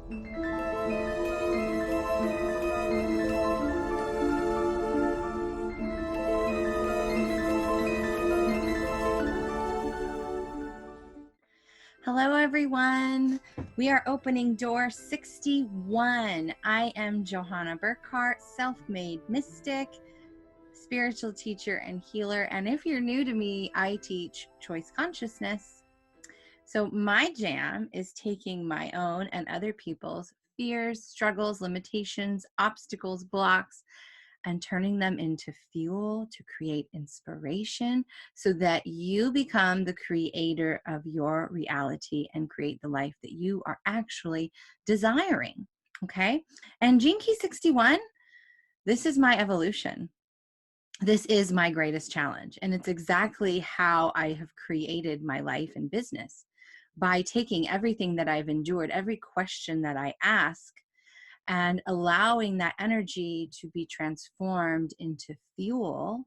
Hello, everyone. We are opening door 61. I am Johanna Burkhardt, self-made mystic, spiritual teacher, and healer. And if you're new to me, I teach choice consciousness. So my jam is taking my own and other people's fears, struggles, limitations, obstacles, blocks, and turning them into fuel to create inspiration so that you become the creator of your reality and create the life that you are actually desiring. Okay. And Gene Key 61, this is my evolution. This is my greatest challenge. And it's exactly how I have created my life and business, by taking everything that I've endured, every question that I ask, and allowing that energy to be transformed into fuel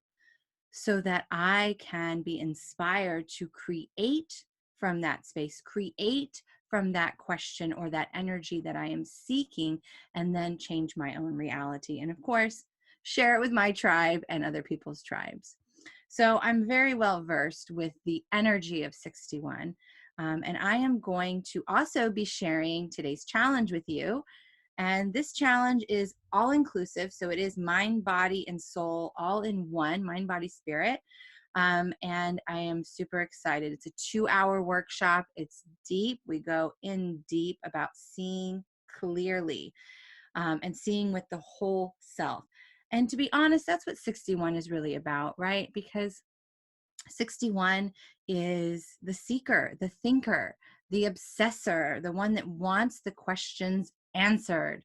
so that I can be inspired to create from that space, create from that question or that energy that I am seeking, and then change my own reality. And of course, share it with my tribe and other people's tribes. So I'm very well versed with the energy of 61. And I am going to also be sharing today's challenge with you. And this challenge is all inclusive. So it is mind, body, and soul all in one, mind, body, spirit. And I am super excited. It's a 2-hour workshop. It's deep. We go in deep about seeing clearly and seeing with the whole self. And to be honest, that's what 61 is really about, right? Because 61 is the seeker, the thinker, the obsessor, the one that wants the questions answered.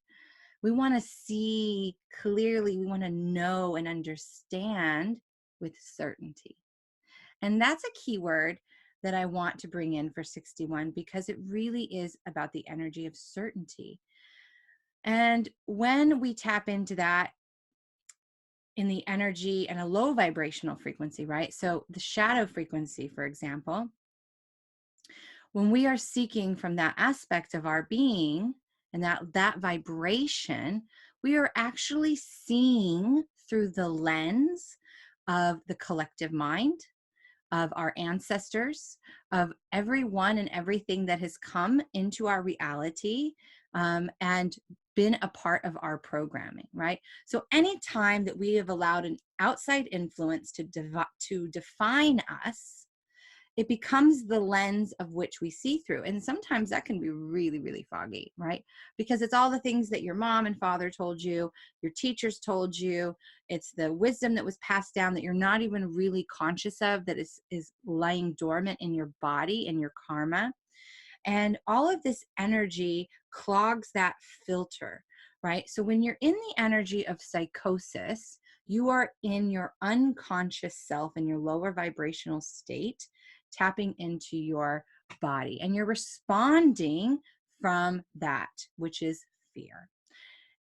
We want to see clearly, we want to know and understand with certainty. And that's a key word that I want to bring in for 61 because it really is about the energy of certainty. And when we tap into that in the energy and a low vibrational frequency, right? So the shadow frequency, for example, when we are seeking from that aspect of our being and that vibration, we are actually seeing through the lens of the collective mind, of our ancestors, of everyone and everything that has come into our reality and been a part of our programming, right? So anytime that we have allowed an outside influence to define us, it becomes the lens of which we see through. And sometimes that can be really, really foggy, right? Because it's all the things that your mom and father told you, your teachers told you, it's the wisdom that was passed down that you're not even really conscious of, that is lying dormant in your body and your karma. And all of this energy clogs that filter, right? So when you're in the energy of psychosis, you are in your unconscious self in your lower vibrational state, tapping into your body, and you're responding from that, which is fear.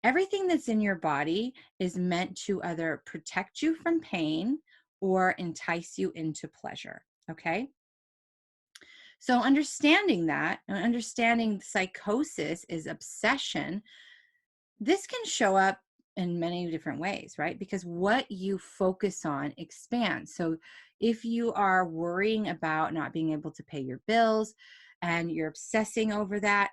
Everything that's in your body is meant to either protect you from pain or entice you into pleasure, okay? So understanding that and understanding psychosis is obsession, this can show up in many different ways, right? Because what you focus on expands. So if you are worrying about not being able to pay your bills and you're obsessing over that,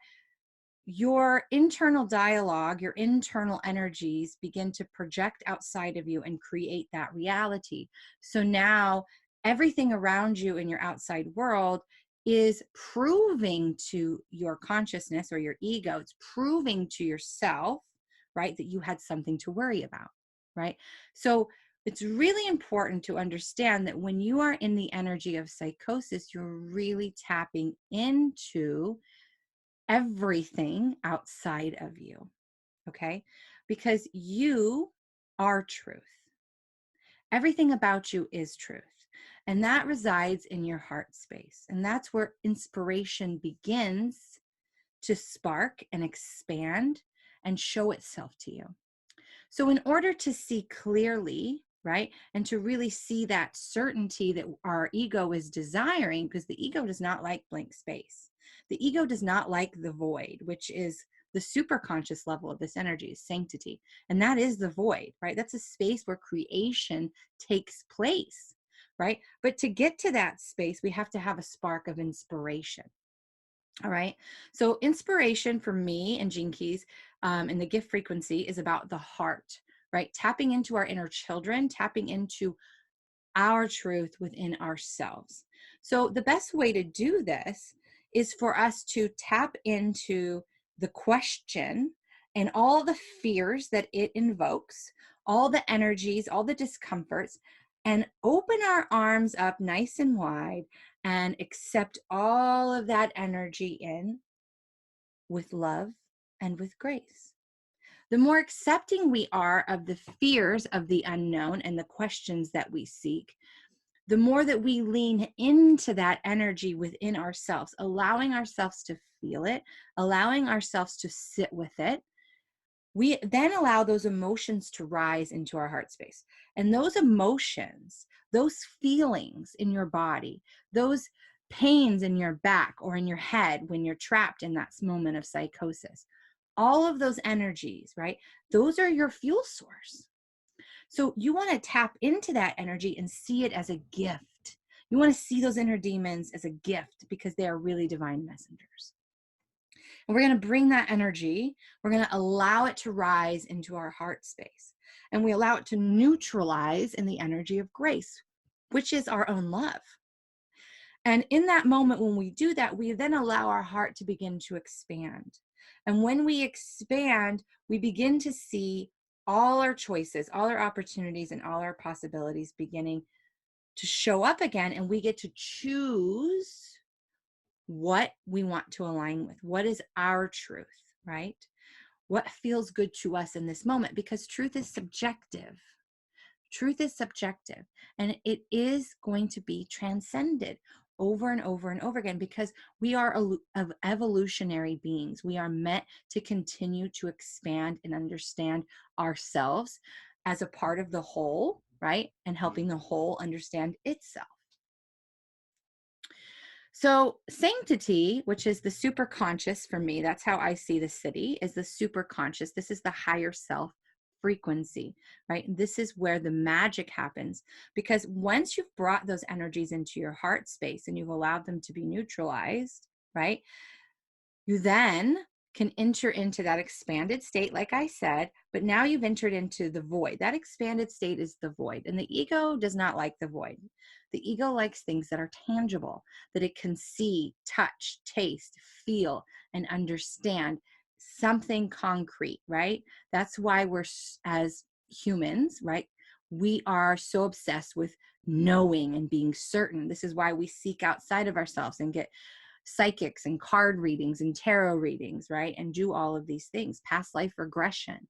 your internal dialogue, your internal energies begin to project outside of you and create that reality. So now everything around you in your outside world is proving to your consciousness or your ego, it's proving to yourself, right, that you had something to worry about, right? So it's really important to understand that when you are in the energy of psychosis, you're really tapping into everything outside of you, okay? Because you are truth. Everything about you is truth. And that resides in your heart space. And that's where inspiration begins to spark and expand and show itself to you. So in order to see clearly, right, and to really see that certainty that our ego is desiring, because the ego does not like blank space. The ego does not like the void, which is The super conscious level of this energy is sanctity. And that is the void, right? That's a space where creation takes place, right? But to get to that space, we have to have a spark of inspiration. All right. So inspiration for me and Gene Keys in the gift frequency is about the heart, right? Tapping into our inner children, tapping into our truth within ourselves. So the best way to do this is for us to tap into the question and all the fears that it invokes, all the energies, all the discomforts, and open our arms up nice and wide and accept all of that energy in with love and with grace. The more accepting we are of the fears of the unknown and the questions that we seek, the more that we lean into that energy within ourselves, allowing ourselves to feel it, allowing ourselves to sit with it, we then allow those emotions to rise into our heart space. And those emotions, those feelings in your body, those pains in your back or in your head when you're trapped in that moment of psychosis, all of those energies, right? Those are your fuel source. So you want to tap into that energy and see it as a gift. You want to see those inner demons as a gift because they are really divine messengers. And we're going to bring that energy, we're going to allow it to rise into our heart space. And we allow it to neutralize in the energy of grace, which is our own love. And in that moment, when we do that, we then allow our heart to begin to expand. And when we expand, we begin to see all our choices, all our opportunities, and all our possibilities beginning to show up again. And we get to choose what we want to align with. What is our truth, right? What feels good to us in this moment? Because truth is subjective. Truth is subjective, and it is going to be transcended over and over and over again because we are evolutionary beings. We are meant to continue to expand and understand ourselves as a part of the whole, right? And helping the whole understand itself. So sanctity, which is the super conscious for me, that's how I see the city, is the super conscious. This is the higher self frequency, right? This is where the magic happens, because once you've brought those energies into your heart space and you've allowed them to be neutralized, right? You then can enter into that expanded state, like I said, but now you've entered into the void. That expanded state is the void, and the ego does not like the void. The ego likes things that are tangible, that it can see, touch, taste, feel, and understand, something concrete, right? That's why we're, as humans, right, we are so obsessed with knowing and being certain. This is why we seek outside of ourselves and get psychics and card readings and tarot readings, right? And do all of these things, past life regression.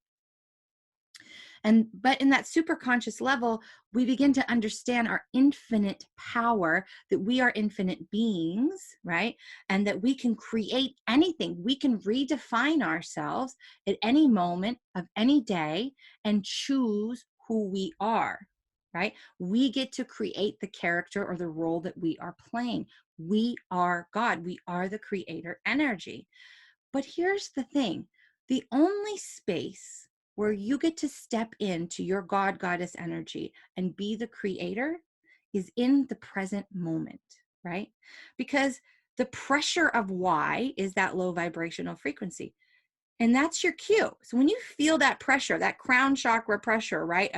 But in that super conscious level, we begin to understand our infinite power, that we are infinite beings, right? And that we can create anything. We can redefine ourselves at any moment of any day and choose who we are, right? We get to create the character or the role that we are playing. We are God. We are the creator energy. But here's the thing. The only space where you get to step into your God, goddess energy and be the creator is in the present moment, right? Because the pressure of why is that low vibrational frequency. And that's your cue. So when you feel that pressure, that crown chakra pressure, right?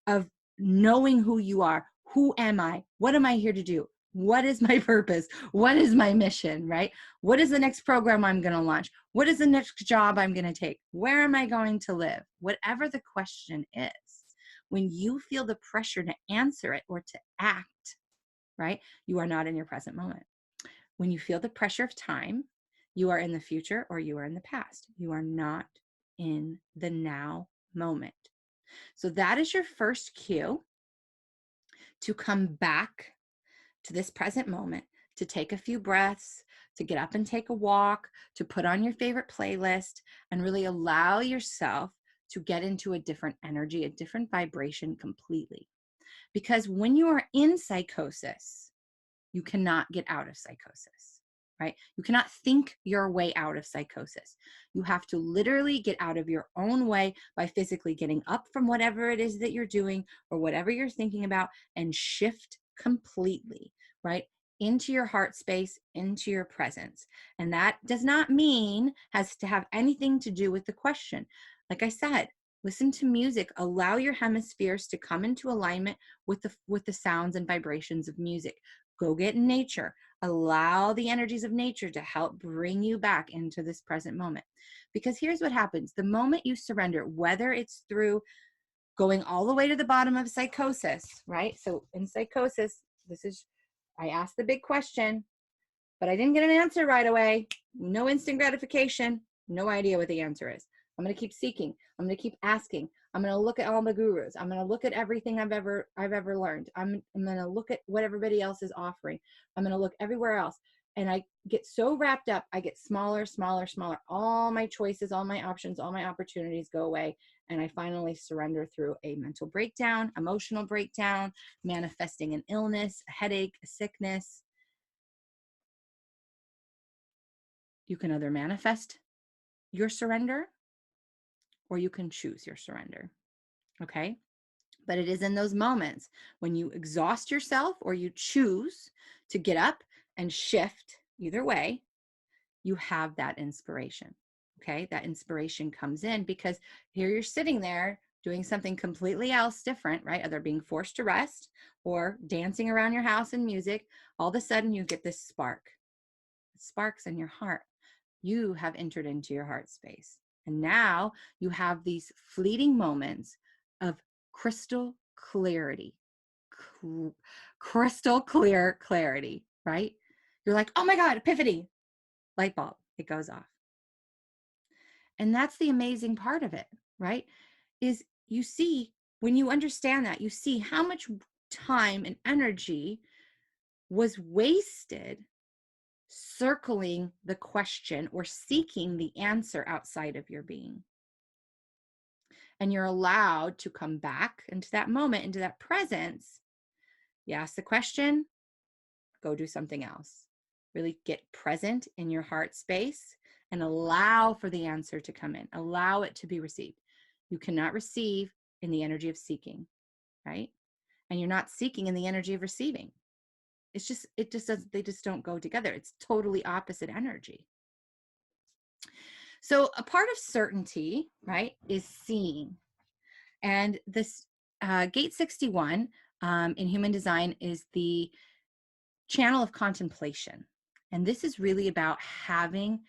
Of knowing who you are, who am I? What am I here to do? What is my purpose? What is my mission, right? What is the next program I'm going to launch? What is the next job I'm going to take? Where am I going to live? Whatever the question is, when you feel the pressure to answer it or to act, right? You are not in your present moment. When you feel the pressure of time, you are in the future or you are in the past. You are not in the now moment. So that is your first cue to come back to this present moment, to take a few breaths, to get up and take a walk, to put on your favorite playlist, and really allow yourself to get into a different energy, a different vibration completely. Because when you are in psychosis, you cannot get out of psychosis, right? You cannot think your way out of psychosis. You have to literally get out of your own way by physically getting up from whatever it is that you're doing or whatever you're thinking about and shift completely, right? Into your heart space, into your presence. And that does not mean has to have anything to do with the question. Like I said, listen to music, allow your hemispheres to come into alignment with the sounds and vibrations of music. Go get in nature. Allow the energies of nature to help bring you back into this present moment. Because here's what happens. The moment you surrender, whether it's through going all the way to the bottom of psychosis, right? So in psychosis, I asked the big question, but I didn't get an answer right away. No instant gratification. No idea what the answer is. I'm going to keep seeking. I'm going to keep asking. I'm going to look at all the gurus. I'm going to look at everything I've ever learned. I'm going to look at what everybody else is offering. I'm going to look everywhere else. And I get so wrapped up, I get smaller, smaller, smaller. All my choices, all my options, all my opportunities go away. And I finally surrender through a mental breakdown, emotional breakdown, manifesting an illness, a headache, a sickness. You can either manifest your surrender or you can choose your surrender. Okay? But it is in those moments when you exhaust yourself or you choose to get up and shift, either way, you have that inspiration. Okay? That inspiration comes in because here you're sitting there doing something completely else different, right? Either being forced to rest or dancing around your house in music. All of a sudden you get this spark. It sparks in your heart. You have entered into your heart space. And now you have these fleeting moments of crystal clarity, crystal clear clarity, right? You're like, oh my God, epiphany, light bulb, it goes off. And that's the amazing part of it, right? Is you see, when you understand that, you see how much time and energy was wasted circling the question or seeking the answer outside of your being. And you're allowed to come back into that moment, into that presence. You ask the question, go do something else. Really get present in your heart space and allow for the answer to come in. Allow it to be received. You cannot receive in the energy of seeking, right? And you're not seeking in the energy of receiving. They just don't go together. It's totally opposite energy. So a part of certainty, right, is seeing. And this gate 61 in human design is the channel of contemplation. And this is really about having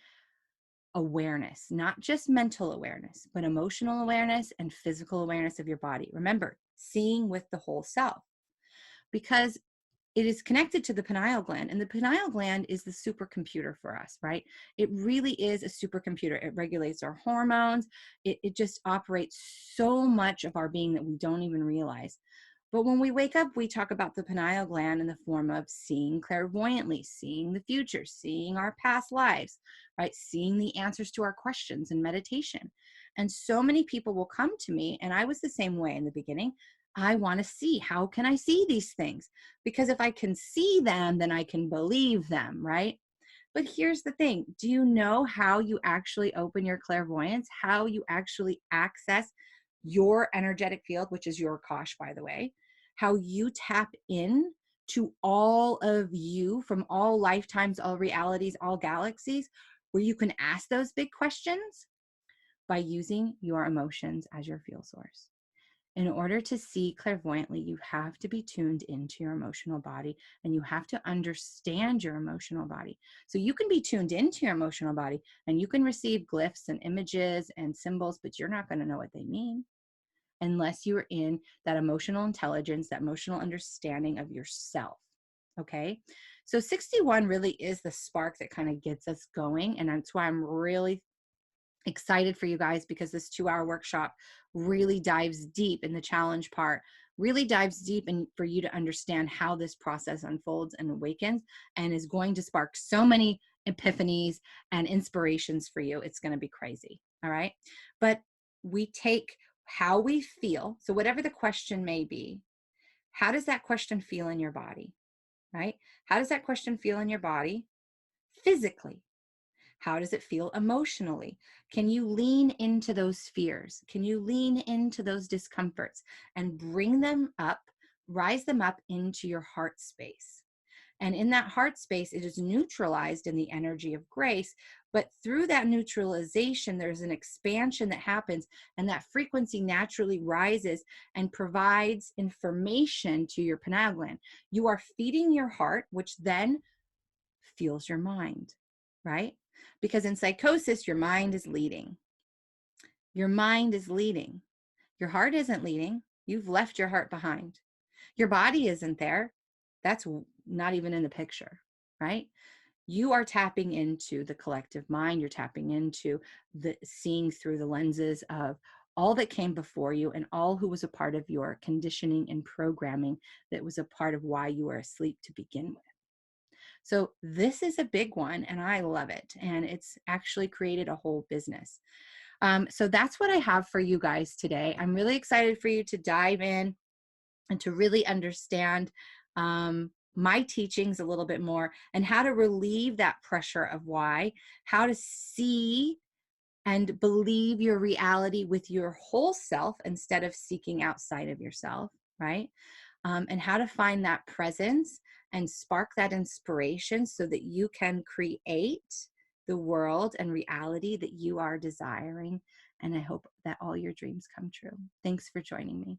awareness, not just mental awareness, but emotional awareness and physical awareness of your body. Remember, seeing with the whole self. Because it is connected to the pineal gland, and the pineal gland is the supercomputer for us, right? It really is a supercomputer. It regulates our hormones. It just operates so much of our being that we don't even realize. But when we wake up, we talk about the pineal gland in the form of seeing clairvoyantly, seeing the future, seeing our past lives, right? Seeing the answers to our questions in meditation. And so many people will come to me, and I was the same way in the beginning. I want to see, how can I see these things? Because if I can see them, then I can believe them, right? But here's the thing. Do you know how you actually open your clairvoyance? How you actually access your energetic field, which is your Kosh, by the way? How you tap in to all of you from all lifetimes, all realities, all galaxies, where you can ask those big questions by using your emotions as your fuel source. In order to see clairvoyantly, you have to be tuned into your emotional body and you have to understand your emotional body. So you can be tuned into your emotional body and you can receive glyphs and images and symbols, but you're not going to know what they mean unless you're in that emotional intelligence, that emotional understanding of yourself. Okay. So 61 really is the spark that kind of gets us going. And that's why I'm really excited for you guys, because this 2-hour workshop really dives deep in the challenge part, really dives deep in for you to understand how this process unfolds and awakens, and is going to spark so many epiphanies and inspirations for you. It's going to be crazy. All right. But we take how we feel. So whatever the question may be, how does that question feel in your body? Right? How does that question feel in your body? physically? How does it feel emotionally? Can you lean into those fears? Can you lean into those discomforts and bring them up, rise them up into your heart space? And in that heart space, it is neutralized in the energy of grace. But through that neutralization, there's an expansion that happens, and that frequency naturally rises and provides information to your pineal gland. You are feeding your heart, which then fuels your mind, right? Because in psychosis, your mind is leading. Your mind is leading. Your heart isn't leading. You've left your heart behind. Your body isn't there. That's not even in the picture, right? You are tapping into the collective mind. You're tapping into the seeing through the lenses of all that came before you and all who was a part of your conditioning and programming that was a part of why you were asleep to begin with. So this is a big one, and I love it. And it's actually created a whole business. So that's what I have for you guys today. I'm really excited for you to dive in and to really understand my teachings a little bit more and how to relieve that pressure of why, how to see and believe your reality with your whole self instead of seeking outside of yourself, right? And how to find that presence and spark that inspiration so that you can create the world and reality that you are desiring. And I hope that all your dreams come true. Thanks for joining me.